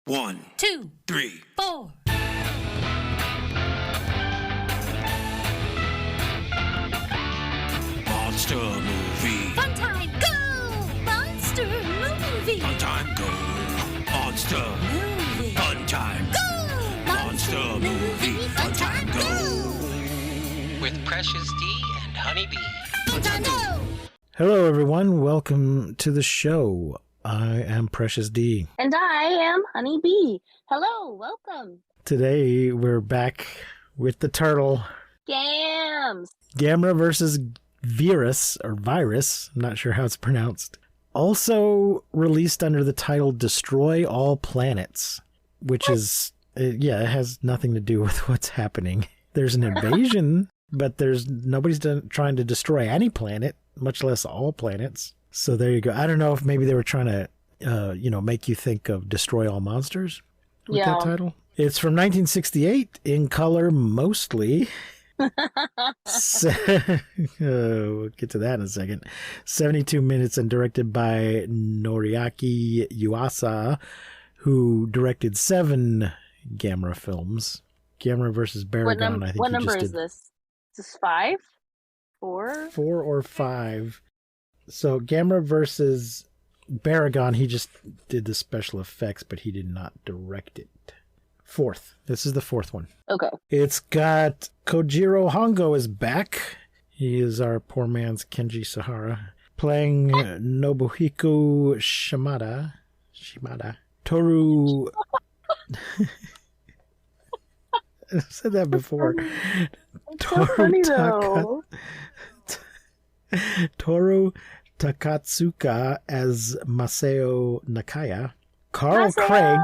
1, 2, 3, 4. Monster movie. Fun time, go! Monster movie. Fun time, go. Monster. Movie. Fun time. Go! Monster movie. Fun time, go. With Precious D and Honeybee. Fun time, go! Hello, everyone. Welcome to the show. I am Precious D. And I am Honeybee. Hello, welcome. Today, we're back with the turtle. Gams. Gamera versus Viras, or Virus. I'm not sure how it's pronounced. Also released under the title Destroy All Planets, which is, it has nothing to do with what's happening. There's an invasion, but nobody's trying to destroy any planet, much less all planets. So there you go. I don't know if maybe they were trying to, make you think of Destroy All Monsters with that title. It's from 1968, in color mostly. We'll get to that in a second. 72 minutes and directed by Noriaki Yuasa, who directed 7 Gamera films. Gamera versus Baragon, I think. What number is this? Is this 5? 4? 4 or 5. So Gamera versus Baragon, he just did the special effects, but he did not direct it. 4th. This is the 4th one. Okay. It's got Kojiro Hongo is back. He is our poor man's Kenji Sahara. Playing Nobuhiko Shimada. Toru... I said that before. So funny though. Toru Takatsuka as Masao Nakaya. Carl Craig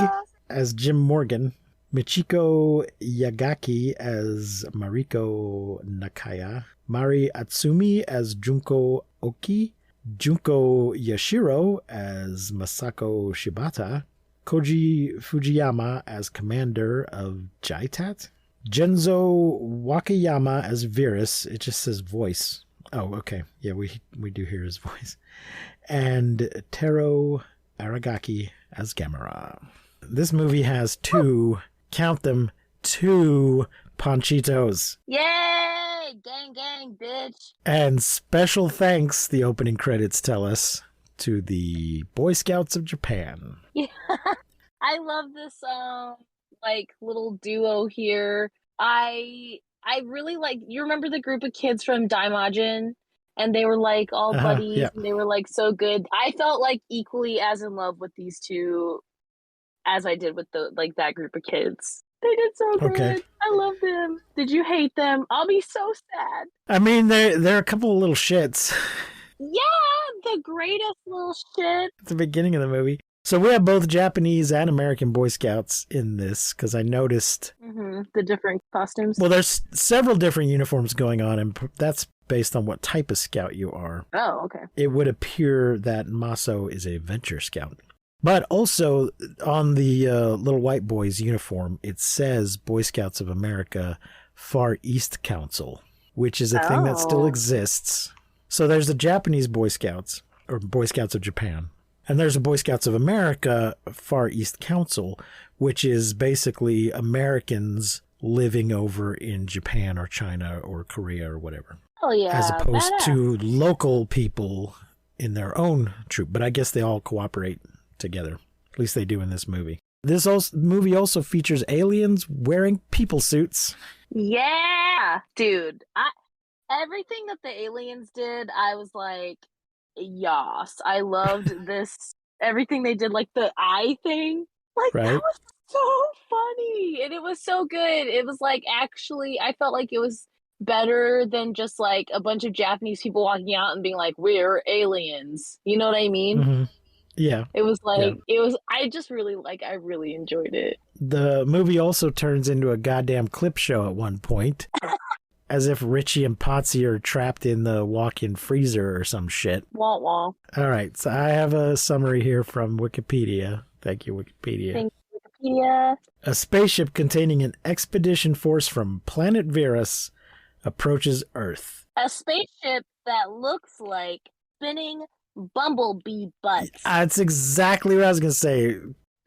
as Jim Morgan. Michiko Yagaki as Mariko Nakaya. Mari Atsumi as Junko Oki. Junko Yashiro as Masako Shibata. Koji Fujiyama as commander of Jaitat. Genzo Wakayama as Viras. It just says voice. Oh, okay. Yeah, we do hear his voice. And Taro Aragaki as Gamera. This movie has 2, count them, 2 Ponchitos. Yay! Gang, gang, bitch. And special thanks, the opening credits tell us, to the Boy Scouts of Japan. Yeah. I love this little duo here. I really like, you remember the group of kids from Daimajin? And they were like all buddies, yeah. and they were like so good. I felt like equally as in love with these two as I did with that group of kids. They did so good. Okay. I love them. Did you hate them? I'll be so sad. I mean, they're a couple of little shits. Yeah, the greatest little shit. At the beginning of the movie. So we have both Japanese and American Boy Scouts in this, because I noticed... The different costumes. Well, there's several different uniforms going on, and that's based on what type of scout you are. Oh, okay. It would appear that Maso is a venture scout. But also, on the little white boy's uniform, it says Boy Scouts of America Far East Council, which is a thing that still exists. So there's the Japanese Boy Scouts, or Boy Scouts of Japan. And there's a Boy Scouts of America Far East Council, which is basically Americans living over in Japan or China or Korea or whatever. Oh, yeah. As opposed to local people in their own troop. But I guess they all cooperate together. At least they do in this movie. This movie also features aliens wearing people suits. Yeah, dude. Everything that the aliens did, I was like, yas. I loved this. Everything they did, like the eye thing. Like, right? That was so funny. And it was so good. It was like, actually, I felt like it was better than just like a bunch of Japanese people walking out and being like, we're aliens. You know what I mean? Mm-hmm. Yeah. It was like, I really enjoyed it. The movie also turns into a goddamn clip show at one point. As if Richie and Potsy are trapped in the walk-in freezer or some shit. Wah wah. All right, so I have a summary here from Wikipedia. Thank you, Wikipedia. Thank you, Wikipedia. A spaceship containing an expedition force from planet Viras approaches Earth. A spaceship that looks like spinning bumblebee butts. That's exactly what I was going to say.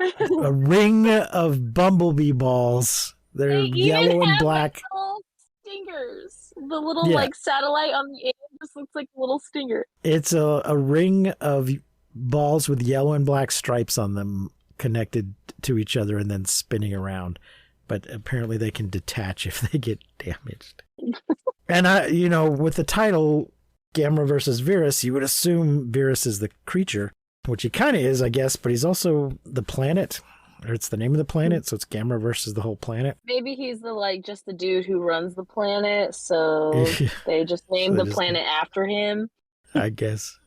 a ring of bumblebee balls. They're They even yellow and have like black. little stingers. The little Yeah, like satellite on the end just looks like a little stinger. it's a ring of balls with yellow and black stripes on them connected to each other and then spinning around. But apparently they can detach if they get damaged. And with the title Gamera versus Viras, you would assume Viras is the creature, which he kind of is, I guess, but he's also the planet, or it's the name of the planet, so it's Gamera versus the whole planet. Maybe he's just the dude who runs the planet, so they just named the planet after him. I guess.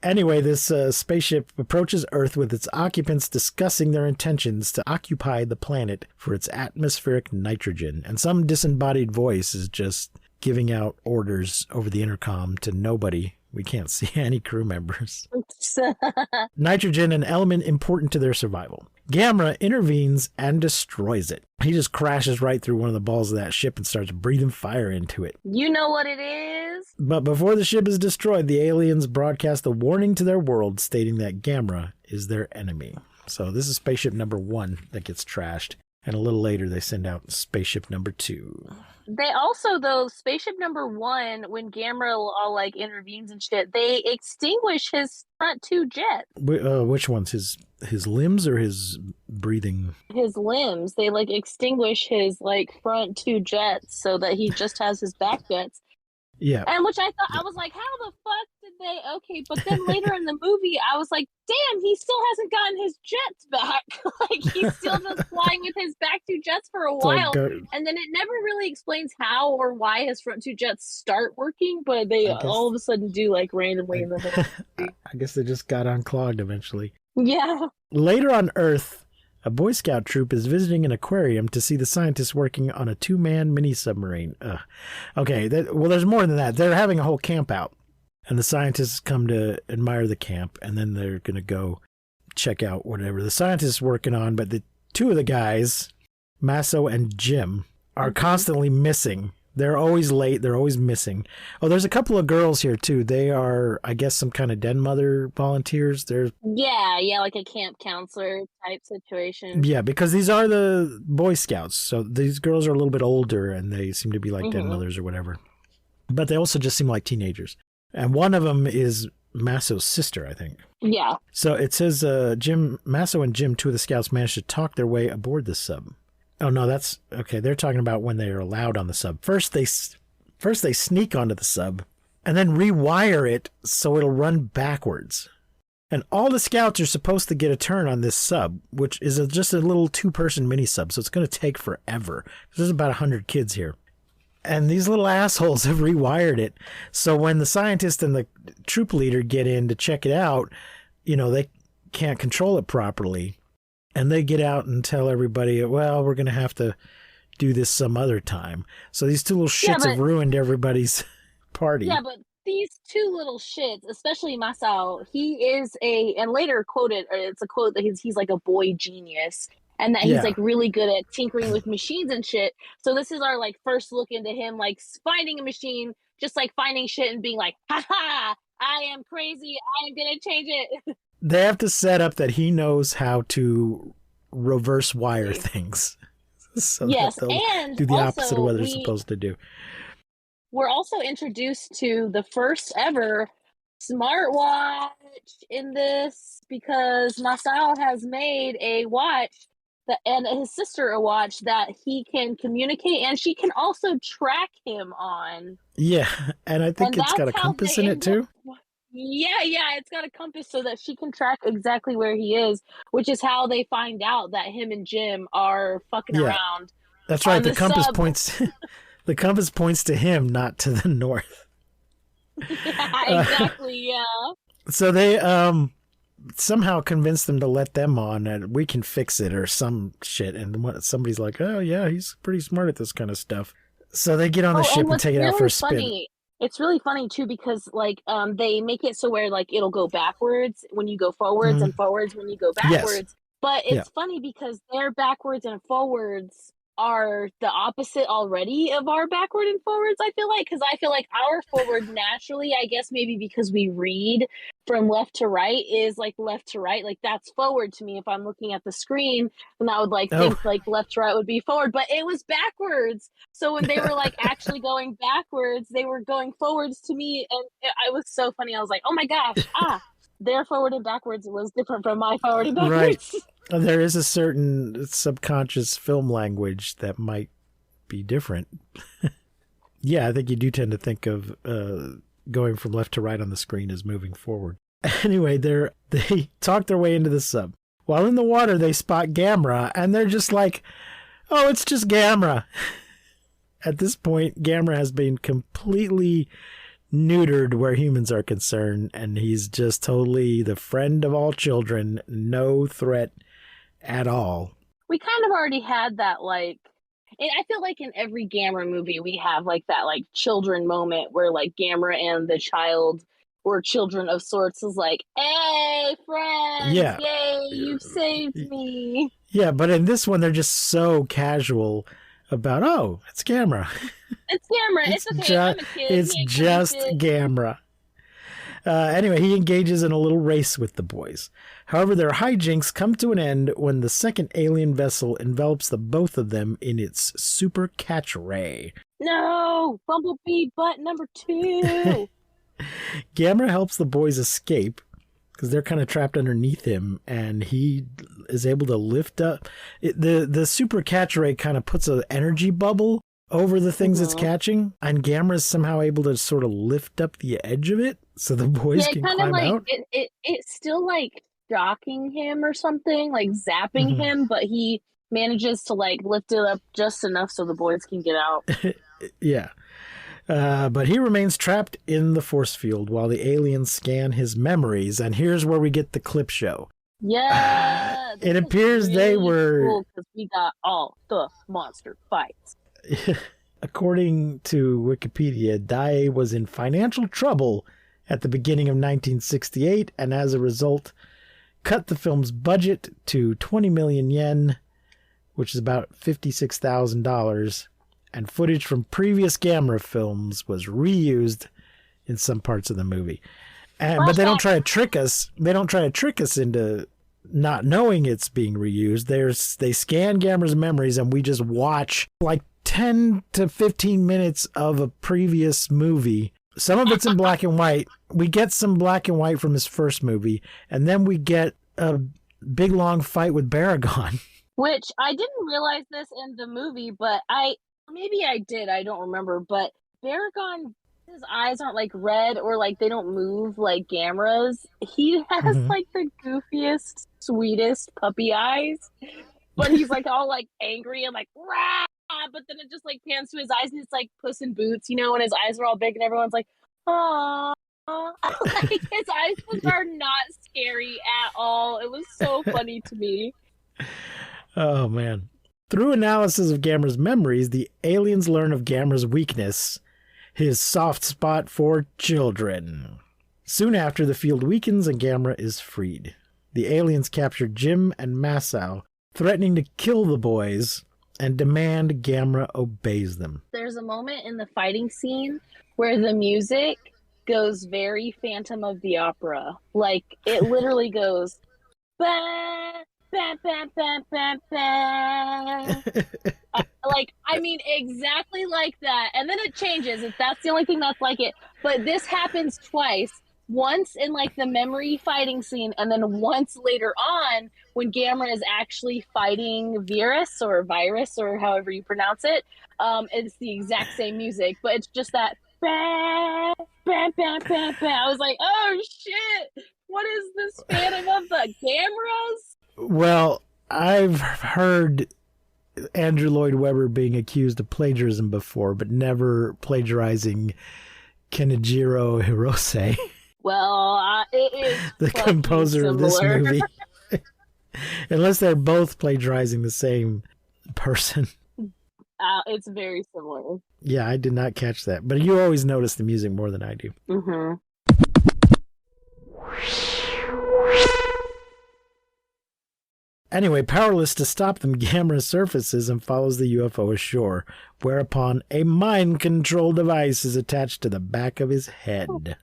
Anyway, this spaceship approaches Earth with its occupants discussing their intentions to occupy the planet for its atmospheric nitrogen, and some disembodied voice is just giving out orders over the intercom to nobody. We can't see any crew members. Nitrogen, an element important to their survival. Gamera intervenes and destroys it. He just crashes right through one of the balls of that ship and starts breathing fire into it. You know what it is? But before the ship is destroyed, the aliens broadcast a warning to their world stating that Gamera is their enemy. So this is spaceship number 1 that gets trashed. And a little later, they send out spaceship number 2. They also, though, spaceship number 1, when Gamera all intervenes and shit, they extinguish his front 2 jets. Which ones? His limbs or his breathing? His limbs. They extinguish his front 2 jets so that he just has his back jets. Yeah. And which I thought, I was like, how the fuck did they, okay, but then later in the movie, I was like, damn, he still hasn't gotten his jets back. He's still just flying with his back 2 jets for a while. And then it never really explains how or why his front 2 jets start working, but they all of a sudden do randomly in the middle. I guess they just got unclogged eventually. Yeah. Later on Earth, a Boy Scout troop is visiting an aquarium to see the scientists working on a 2-man mini-submarine. Okay, there's more than that. They're having a whole camp out, and the scientists come to admire the camp, and then they're going to go check out whatever the scientists are working on, but the 2 of the guys, Maso and Jim, are constantly missing. They're always late. They're always missing. Oh, there's a couple of girls here, too. They are, I guess, some kind of den mother volunteers. Yeah, like a camp counselor type situation. Yeah, because these are the Boy Scouts. So these girls are a little bit older, and they seem to be like den mothers or whatever. But they also just seem like teenagers. And one of them is Maso's sister, I think. Yeah. So it says Maso and Jim, 2 of the scouts, managed to talk their way aboard the sub. Oh, no, that's... Okay, they're talking about when they are allowed on the sub. First, they sneak onto the sub and then rewire it so it'll run backwards. And all the scouts are supposed to get a turn on this sub, which is just a little 2-person mini-sub, so it's going to take forever. There's about 100 kids here. And these little assholes have rewired it. So when the scientist and the troop leader get in to check it out, they can't control it properly. And they get out and tell everybody, well, we're going to have to do this some other time. So these 2 little shits have ruined everybody's party. Yeah, but these 2 little shits, especially Masao, he is and later quoted, or it's a quote that he's like a boy genius. And that he's really good at tinkering with machines and shit. So this is our first look into him finding a machine, just finding shit and being like, ha ha, I am crazy. I am going to change it. They have to set up that he knows how to reverse wire things. So yes, and do the opposite of what they're supposed to do. We're also introduced to the first ever smartwatch in this because Masao has made a watch and his sister a watch that he can communicate, and she can also track him on. Yeah, and I think it's got a compass in it too. Yeah, it's got a compass so that she can track exactly where he is, which is how they find out that him and Jim are fucking around. That's right. The compass points. The compass points to him, not to the north. Yeah, exactly. Yeah. So they somehow convinced them to let them on, and we can fix it or some shit. And somebody's like, "Oh yeah, he's pretty smart at this kind of stuff." So they get on the ship and take it out for a spin. It's really funny too because they make it so where it'll go backwards when you go forwards and forwards when you go backwards. Yes. But it's funny because their backwards and forwards are the opposite already of our backward and forwards, I feel like. Because I feel like our forward naturally, I guess maybe because we read from left to right, is like left to right. Like that's forward to me if I'm looking at the screen. And I would like think like left to right would be forward, but it was backwards. So when they were like actually going backwards, they were going forwards to me. And it was so funny. I was like, oh my gosh, their forward and backwards was different from my forward and backwards. Right. There is a certain subconscious film language that might be different. Yeah, I think you do tend to think of going from left to right on the screen as moving forward. Anyway, they talk their way into the sub. While in the water, they spot Gamera, and they're just like, oh, it's just Gamera. At this point, Gamera has been completely neutered where humans are concerned, and he's just totally the friend of all children, no threat at all. We kind of already had that, like, and I feel like in every Gamera movie we have like that like children moment where like Gamera and the child or children of sorts is like, hey friends, yay, you saved me. Yeah, but in this one they're just so casual about, oh, it's Gamera. It's Gamera. It's okay. I'm a kid. It's just Gamera. Anyway, he engages in a little race with the boys. However, their hijinks come to an end when the second alien vessel envelops the both of them in its super catch ray. No! Bumblebee butt number 2! Gamera helps the boys escape because they're kind of trapped underneath him, and he is able to lift up. The super catch ray kind of puts an energy bubble over the things it's catching, and Gamera is somehow able to sort of lift up the edge of it so the boys can climb out. It's still like shocking him or something, like zapping him, but he manages to like lift it up just enough so the boys can get out. Yeah. But he remains trapped in the force field while the aliens scan his memories, and here's where we get the clip show. Yeah. It appears really they were... cool because we got all the monster fights. According to Wikipedia, Dai was in financial trouble at the beginning of 1968, and as a result, cut the film's budget to 20 million yen, which is about $56,000, and footage from previous Gamera films was reused in some parts of the movie. But they don't try to trick us. They don't try to trick us into not knowing it's being reused. They scan Gamera's memories, and we just watch like 10 to 15 minutes of a previous movie. Some of it's in black and white. We get some black and white from his first movie, and then we get a big long fight with Baragon. Which I didn't realize this in the movie, but maybe I did, I don't remember, but Baragon, his eyes aren't like red or like they don't move like Gamera's. He has like the goofiest, sweetest puppy eyes, but he's like all like angry and like rah! But then it just like pans to his eyes and it's like Puss in Boots, you know, when his eyes are all big and everyone's like, aww. Like his eyes are not scary at all. It was so funny to me. Oh man. Through analysis of Gamera's memories, the aliens learn of Gamera's weakness, his soft spot for children. Soon after, the field weakens and Gamera is freed. The aliens capture Jim and Masao, threatening to kill the boys and demand Gamera obeys them. There's a moment in the fighting scene where the music goes very Phantom of the Opera. Like, it literally goes, bah, bah, bah, bah, bah, bah. Like, I mean, exactly like that. And then it changes. That's the only thing that's like it. But this happens twice. Once in like the memory fighting scene, and then once later on when Gamera is actually fighting Viras or Virus or however you pronounce it. It's the exact same music, but it's just that bah, bah, bah, bah, bah. I was like, oh shit, what is this Phantom of the Gameras? Well, I've heard Andrew Lloyd Webber being accused of plagiarism before, but never plagiarizing Kenijiro Hirose. Well, it is the composer similar. Of this movie. Unless they're both plagiarizing the same person. It's very similar. Yeah, I did not catch that. But you always notice the music more than I do. Mm-hmm. Anyway, powerless to stop them, Gamera surfaces and follows the UFO ashore, whereupon a mind control device is attached to the back of his head.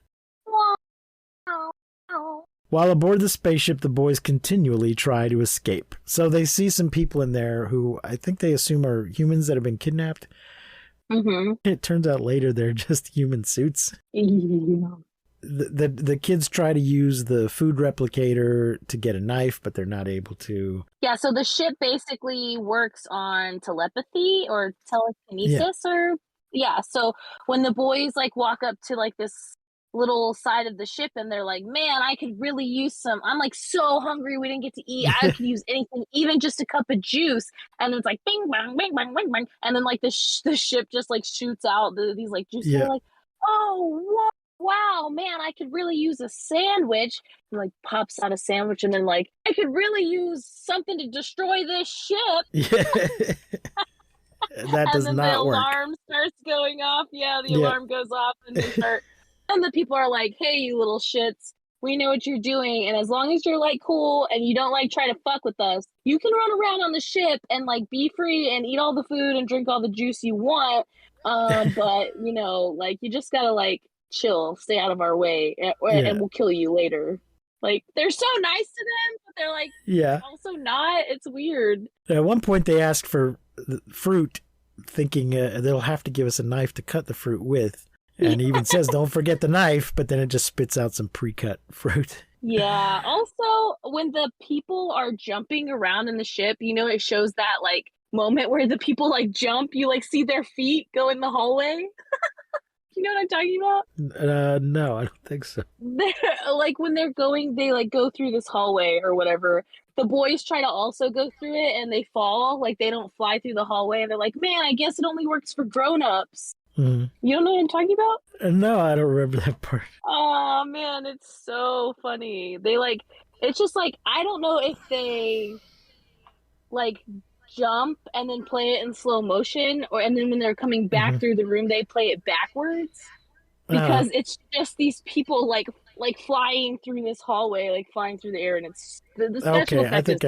While aboard the spaceship, the boys continually try to escape. So they see some people in there who I think they assume are humans that have been kidnapped. Mm-hmm. It turns out later they're just human suits. Yeah. The kids try to use the food replicator to get a knife, but they're not able to. Yeah, so the ship basically works on telepathy or telekinesis so when the boys like walk up to like this little side of the ship and they're like, man, I could really use some, I'm like so hungry, we didn't get to eat, I could use anything, even just a cup of juice. And then it's like bing bang bing bang bing bang, and then like the ship just like shoots out these like juices. They're like, oh wow, man, I could really use a sandwich. And like pops out a sandwich and then like, I could really use something to destroy this ship. Yeah. That does and then not the work. alarm starts going off. Yeah, the alarm goes off and they start and the people are like, hey, you little shits, we know what you're doing. And as long as you're like cool and you don't like try to fuck with us, you can run around on the ship and like be free and eat all the food and drink all the juice you want. But you know, like you just gotta like chill, stay out of our way, and we'll kill you later. Like they're so nice to them, but they're like also not. It's weird. At one point they ask for fruit, thinking they'll have to give us a knife to cut the fruit with. And he even says, don't forget the knife, but then it just spits out some pre-cut fruit. Yeah. Also, when the people are jumping around in the ship, you know, it shows that like moment where the people like jump, you like see their feet go in the hallway. You know what I'm talking about? No, I don't think so. Like when they're going, they like go through this hallway or whatever. The boys try to also go through it and they fall. Like they don't fly through the hallway. And they're like, man, I guess it only works for grown-ups. You don't know what I'm talking about? No, I don't remember that part. Oh man, it's so funny. They like, it's just like, I don't know if they like jump and then play it in slow motion, and then when they're coming back through the room, they play it backwards because it's just these people like flying through this hallway, like flying through the air, and it's the special effect I think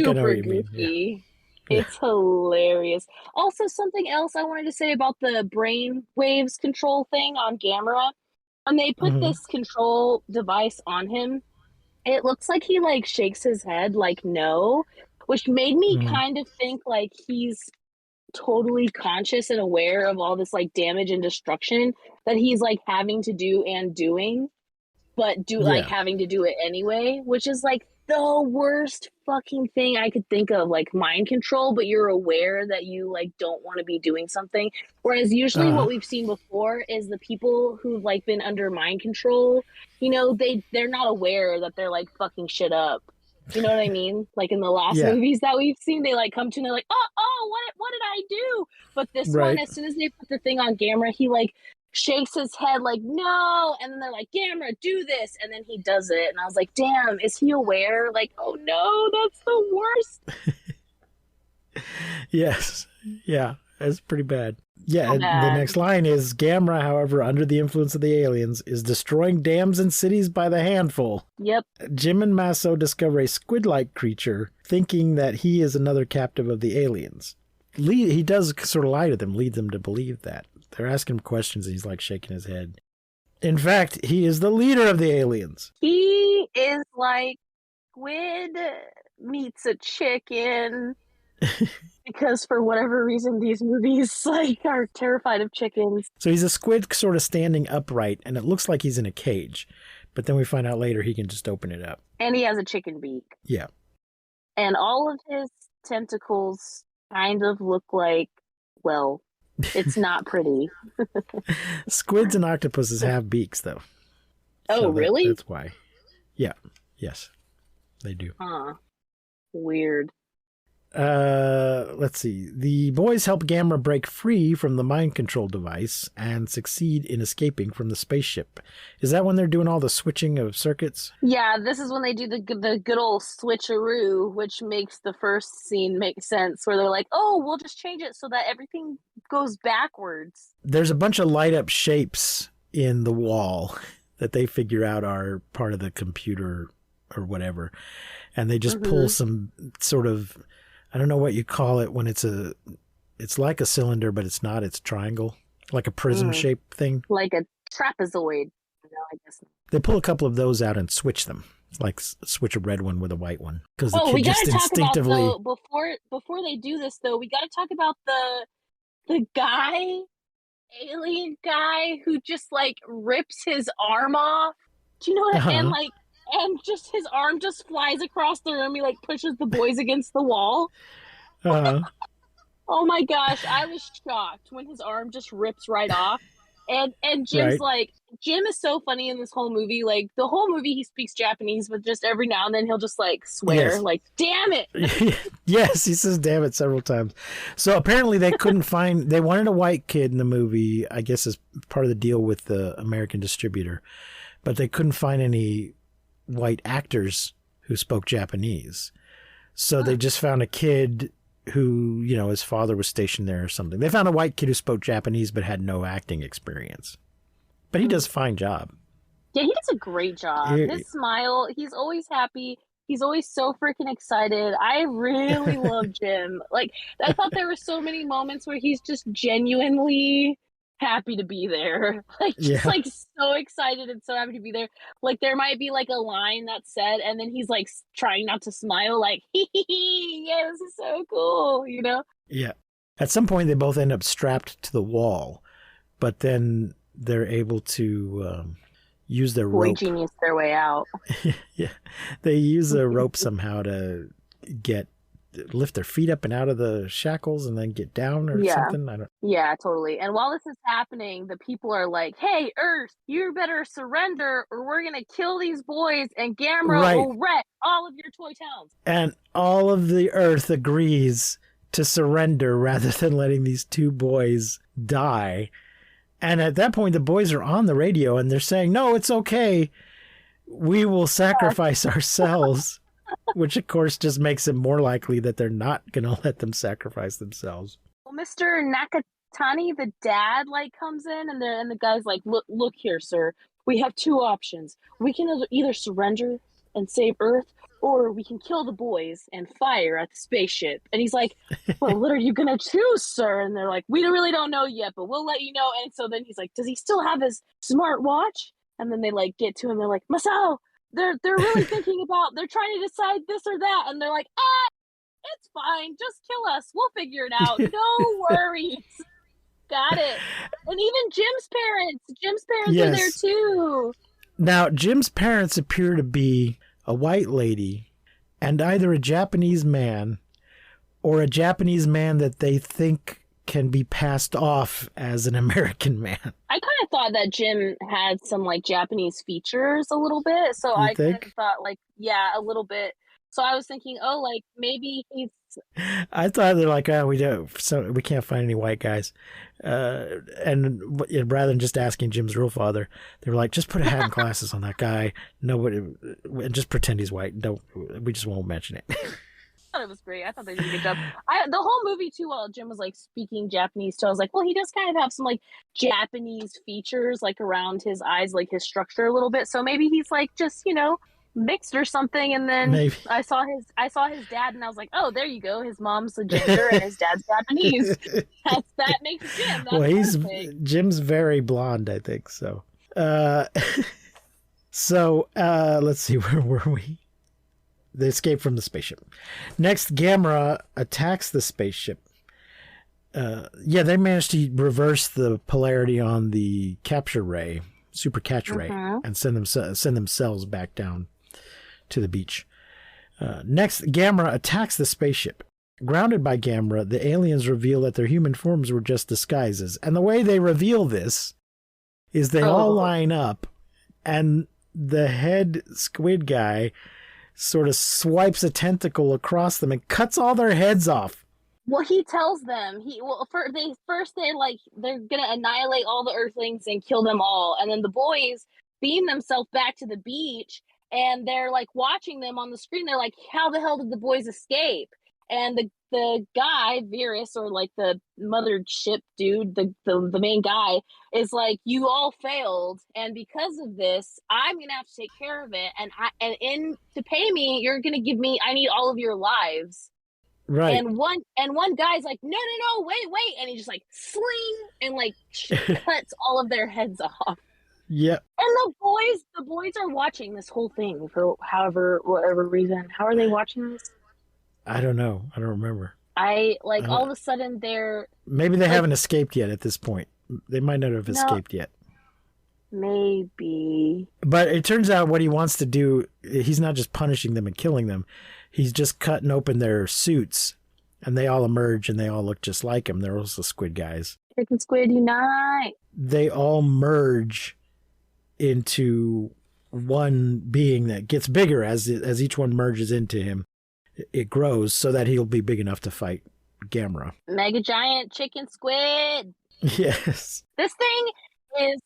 I know what you mean. Goofy. It's hilarious. Also, something else I wanted to say about the brain waves control thing on Gamera. When they put this control device on him, it looks like he like shakes his head like no, which made me kind of think like he's totally conscious and aware of all this like damage and destruction that he's like having to do and doing, but like having to do it anyway, which is like the worst fucking thing I could think of, like mind control, but you're aware that you like don't want to be doing something. Whereas usually what we've seen before is the people who've like been under mind control, you know, they're not aware that they're like fucking shit up. You know what I mean? Like in the last movies that we've seen, they like come to and they're like, oh, what did I do? But this one, as soon as they put the thing on Gamera, he like shakes his head like no, and then they're like, Gamera, do this, and then he does it, and I was like, damn, is he aware? Like, oh no, that's the worst. Yes, yeah, that's pretty bad. Yeah, So bad. The next line is, Gamera, however, under the influence of the aliens, is destroying dams and cities by the handful. Yep. Jim and Maso discover a squid-like creature, thinking that he is another captive of the aliens. He does sort of lie to them, lead them to believe that. They're asking him questions and he's like shaking his head. In fact, he is the leader of the aliens. He is like squid meets a chicken. Because for whatever reason, these movies like are terrified of chickens. So he's a squid sort of standing upright, and it looks like he's in a cage. But then we find out later he can just open it up. And he has a chicken beak. Yeah. And all of his tentacles kind of look like, well, it's not pretty. Squids and octopuses have beaks, though. Oh, So really? That's why. Yeah. Yes. They do. Huh. Weird. Let's see. The boys help Gamera break free from the mind control device and succeed in escaping from the spaceship. Is that when they're doing all the switching of circuits? Yeah, this is when they do the good old switcheroo, which makes the first scene make sense, where they're like, oh, we'll just change it so that everything goes backwards. There's a bunch of light up shapes in the wall that they figure out are part of the computer or whatever. and they just pull some sort of, I don't know what you call it when it's like a cylinder, but it's not. It's triangle, like a prism shaped thing. Like a trapezoid. I guess. They pull a couple of those out and switch them, like switch a red one with a white one, because the Oh, kid we just gotta talk about instinctively. though before they do this though. We gotta talk about the alien guy who just like rips his arm off. Do you know what? And just his arm just flies across the room. He like pushes the boys against the wall. Oh my gosh, I was shocked when his arm just rips right off. And Jim's like, Jim is so funny in this whole movie. Like the whole movie he speaks Japanese, but just every now and then he'll just like swear, like, damn it. Yes, he says damn it several times. So apparently they couldn't find, they wanted a white kid in the movie, I guess as part of the deal with the American distributor, but they couldn't find any white actors who spoke Japanese. So they just found a kid who, you know, his father was stationed there or something. They found a white kid who spoke Japanese but had no acting experience. But he does a fine job. Yeah, he does a great job. His smile, he's always happy. He's always so freaking excited. I really love Jim. Like, I thought there were so many moments where he's just genuinely happy to be there. Like, just like so excited and so happy to be there. Like, there might be like a line that's said, and then he's like trying not to smile, like, yeah, this is so cool, you know? Yeah. At some point, they both end up strapped to the wall, but then they're able to use their rope. Boy genius their way out. Yeah. They use a rope somehow to lift their feet up and out of the shackles and then get down or something. Yeah, totally. And while this is happening, the people are like, hey, Earth, you better surrender or we're going to kill these boys and Gamera will wreck all of your toy towns. And all of the Earth agrees to surrender rather than letting these two boys die. And at that point, the boys are on the radio and they're saying, no, it's okay. We will sacrifice ourselves. Which, of course, just makes it more likely that they're not going to let them sacrifice themselves. Well, Mr. Nakatani, the dad, like, comes in, and the guy's like, look here, sir. We have two options. We can either surrender and save Earth, or we can kill the boys and fire at the spaceship. And he's like, well, what are you going to choose, sir? And they're like, we really don't know yet, but we'll let you know. And so then he's like, does he still have his smart watch? And then they, like, get to him. They're like, Masao! They're really thinking about, they're trying to decide this or that. And they're like, it's fine. Just kill us. We'll figure it out. No worries. Got it. And even Jim's parents are there too. Now, Jim's parents appear to be a white lady and either a Japanese man or a Japanese man that they think can be passed off as an American man. I kind of thought that Jim had some like Japanese features a little bit. So I kind of thought like, yeah, a little bit. So I was thinking, oh, like maybe he's. I thought they're like, oh, we can't find any white guys. And rather than just asking Jim's real father, they were like, just put a hat and glasses on that guy. Nobody, and just pretend he's white. We just won't mention it. I thought it was great. I thought they did a good job. The whole movie too, while Jim was like speaking Japanese too, I was like, well, he does kind of have some like Japanese features like around his eyes, like his structure a little bit. So maybe he's like just, you know, mixed or something. And then maybe. I saw his dad and I was like, oh, there you go. His mom's a ginger and his dad's Japanese. That makes Jim. That's Jim's very blonde, I think. So, let's see, where were we? They escape from the spaceship. Next, Gamera attacks the spaceship. They managed to reverse the polarity on the capture ray, super catch ray, and send themselves back down to the beach. Next, Gamera attacks the spaceship. Grounded by Gamera, the aliens reveal that their human forms were just disguises. And the way they reveal this is they all line up, and the head squid guy sort of swipes a tentacle across them and cuts all their heads off. Well, he tells them they're gonna annihilate all the Earthlings and kill them all, and then the boys beam themselves back to the beach, and they're like watching them on the screen. They're like, "How the hell did the boys escape?" And the guy, Viras, or like the mothership dude, the main guy, is like, you all failed, and because of this, I'm gonna have to take care of it, and to pay me, you're gonna give me, I need all of your lives. Right. And one guy's like, no, wait, and he just like sling and like cuts all of their heads off. Yep. And the boys are watching this whole thing for whatever reason. How are they watching this? I don't know. I don't remember. All of a sudden they're maybe they like, haven't escaped yet at this point. They might not have escaped yet. Maybe. But it turns out what he wants to do, he's not just punishing them and killing them. He's just cutting open their suits, and they all emerge, and they all look just like him. They're also squid guys. Chicken squid unite. They all merge into one being that gets bigger as each one merges into him. It grows so that he'll be big enough to fight Gamera. Mega giant chicken squid. Yes. This thing is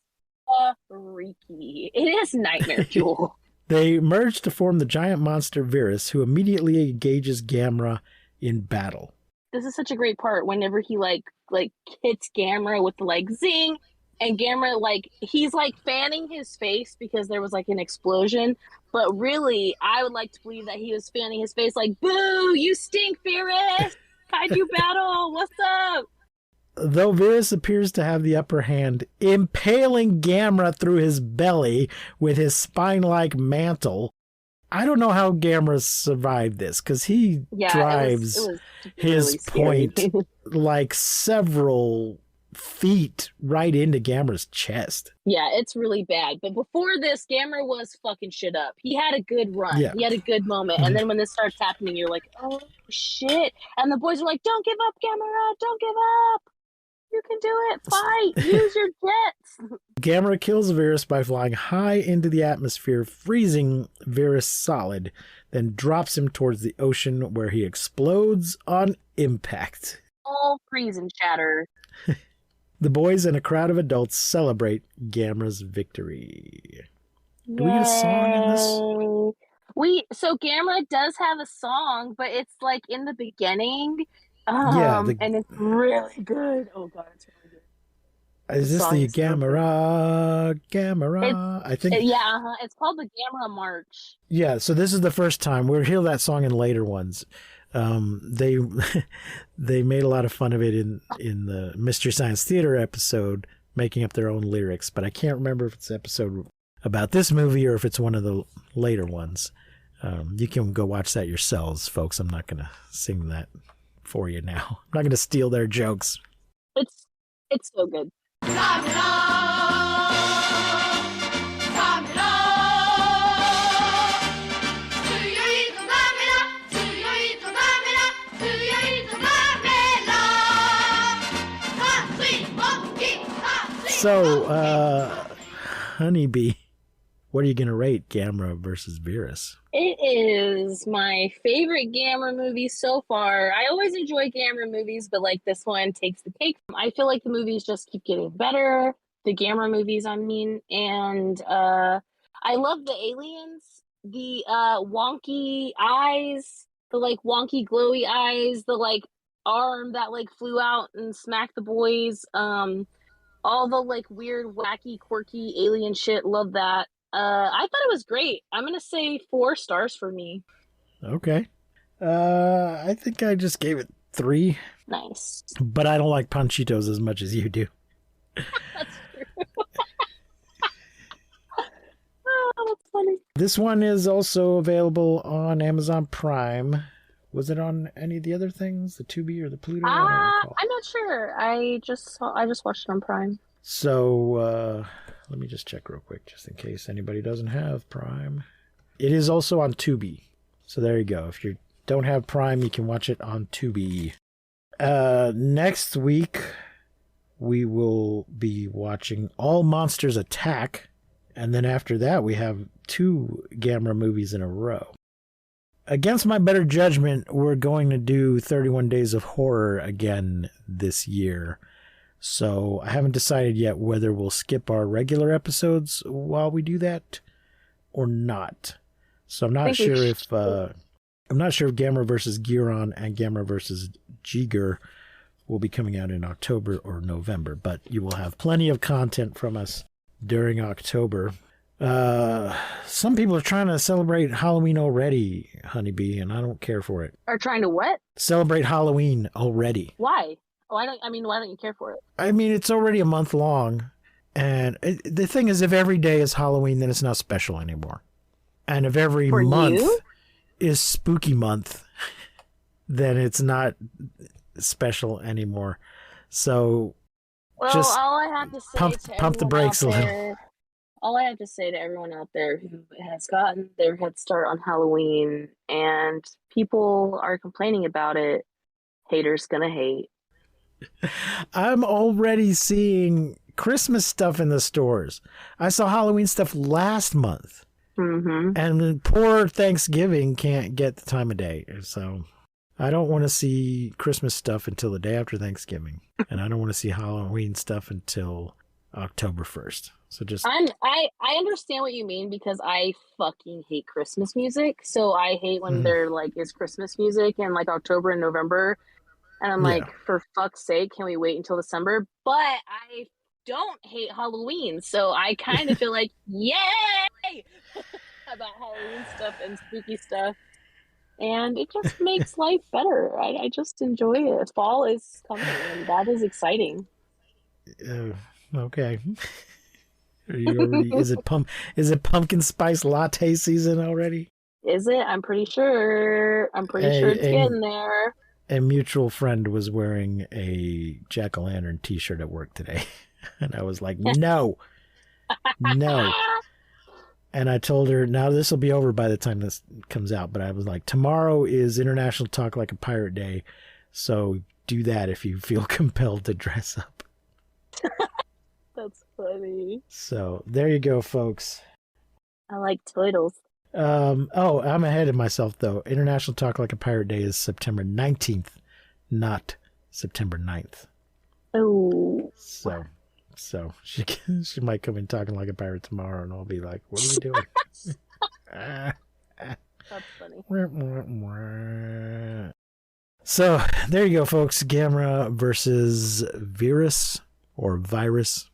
freaky. It is nightmare fuel. They merge to form the giant monster Viras, who immediately engages Gamera in battle. This is such a great part whenever he like hits Gamera with the like zing, and Gamera he's like fanning his face because there was like an explosion, but really I would like to believe that he was fanning his face like, boo, you stink, Viras! Kaiju battle, what's up? Though Viras appears to have the upper hand, impaling Gamera through his belly with his spine-like mantle. I don't know how Gamera survived this, because he drives it was his really point like several feet right into Gamera's chest. Yeah, it's really bad. But before this, Gamera was fucking shit up. He had a good run. Yeah. He had a good moment. And then when this starts happening, you're like, oh, shit. And the boys are like, don't give up, Gamera. Don't give up. You can do it. Fight. Use your jets. Gamera kills Viras by flying high into the atmosphere, freezing Viras solid, then drops him towards the ocean where he explodes on impact. All freeze and shatter. The boys and a crowd of adults celebrate Gamera's victory. Do we get a song in this? So Gamera does have a song, but it's like in the beginning. And it's really good. Oh god, it's really good. Is this the Gamera? I think. It's called the Gamera March. Yeah, so this is the first time we'll hear that song in later ones. They made a lot of fun of it in the Mystery Science Theater episode, making up their own lyrics. But I can't remember if it's an episode about this movie or if it's one of the later ones. You can go watch that yourselves, folks. I'm not going to sing that for you now. I'm not going to steal their jokes. It's so good. So, Honeybee, what are you going to rate Gamera versus Viras? It is my favorite Gamera movie so far. I always enjoy Gamera movies, but like this one takes the cake. I feel like the movies just keep getting better. The Gamera movies, I mean. And I love the aliens. The wonky eyes. The like wonky glowy eyes. The like arm that like flew out and smacked the boys. All the like weird, wacky, quirky alien shit. Love that. I thought it was great. I'm going to say 4 stars for me. Okay. I think I just gave it 3. Nice. But I don't like Ponchitos as much as you do. That's true. Oh, that's funny. This one is also available on Amazon Prime. Was it on any of the other things? The Tubi or the Pluto? I'm not sure. I just watched it on Prime. So, let me just check real quick, just in case anybody doesn't have Prime. It is also on Tubi. So there you go. If you don't have Prime, you can watch it on Tubi. Next week, we will be watching All Monsters Attack. And then after that, we have 2 Gamera movies in a row. Against my better judgment, we're going to do 31 Days of Horror again this year. So I haven't decided yet whether we'll skip our regular episodes while we do that or not. So I'm not sure if I'm not sure if Gamera versus Giron and Gamera versus Jiger will be coming out in October or November, but you will have plenty of content from us during October. Some people are trying to celebrate Halloween already, Honeybee, and I don't care for it. Are trying to what? Celebrate Halloween already. Why? Why don't you care for it? I mean, it's already a month long, and the thing is, if every day is Halloween, then it's not special anymore. And if every For month you? is Spooky Month, then it's not special anymore. So Well, just all I have to say pump the brakes a little. All I have to say to everyone out there who has gotten their head start on Halloween and people are complaining about it, haters gonna hate. I'm already seeing Christmas stuff in the stores. I saw Halloween stuff last month. Mm-hmm. And poor Thanksgiving can't get the time of day. So I don't want to see Christmas stuff until the day after Thanksgiving. And I don't want to see Halloween stuff until October 1st. So just I understand what you mean because I fucking hate Christmas music. So I hate when there like is Christmas music in like October and November. And I'm like, for fuck's sake, can we wait until December? But I don't hate Halloween. So I kind of feel like, yay! about Halloween stuff and spooky stuff. And it just makes life better. I just enjoy it. Fall is coming, and that is exciting. Okay. Are you already, is it pumpkin spice latte season already? Is it? I'm pretty sure. It's getting there. A mutual friend was wearing a jack-o'-lantern t-shirt at work today. And I was like, no. And I told her, now this will be over by the time this comes out. But I was like, tomorrow is International Talk Like a Pirate Day. So do that if you feel compelled to dress up. That's funny. So there you go, folks. I like turtles. Oh, I'm ahead of myself, though. International Talk Like a Pirate Day is September 19th, not September 9th. Oh. So she might come in talking like a pirate tomorrow, and I'll be like, what are we doing? That's funny. So there you go, folks. Gamera versus Viras, or Virus,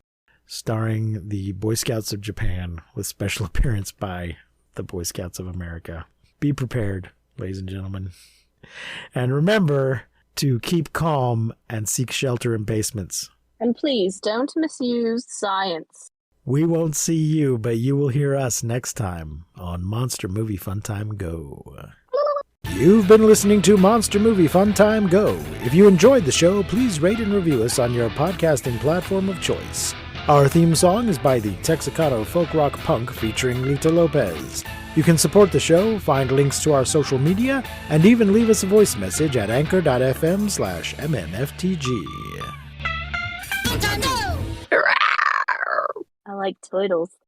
starring the Boy Scouts of Japan, with special appearance by the Boy Scouts of America. Be prepared, ladies and gentlemen. And remember to keep calm and seek shelter in basements. And please don't misuse science. We won't see you, but you will hear us next time on Monster Movie Fun Time Go. You've been listening to Monster Movie Fun Time Go. If you enjoyed the show, please rate and review us on your podcasting platform of choice. Our theme song is by the Texacato Folk Rock Punk featuring Lita Lopez. You can support the show, find links to our social media, and even leave us a voice message at anchor.fm/MMFTG. Fun time go! I like turtles.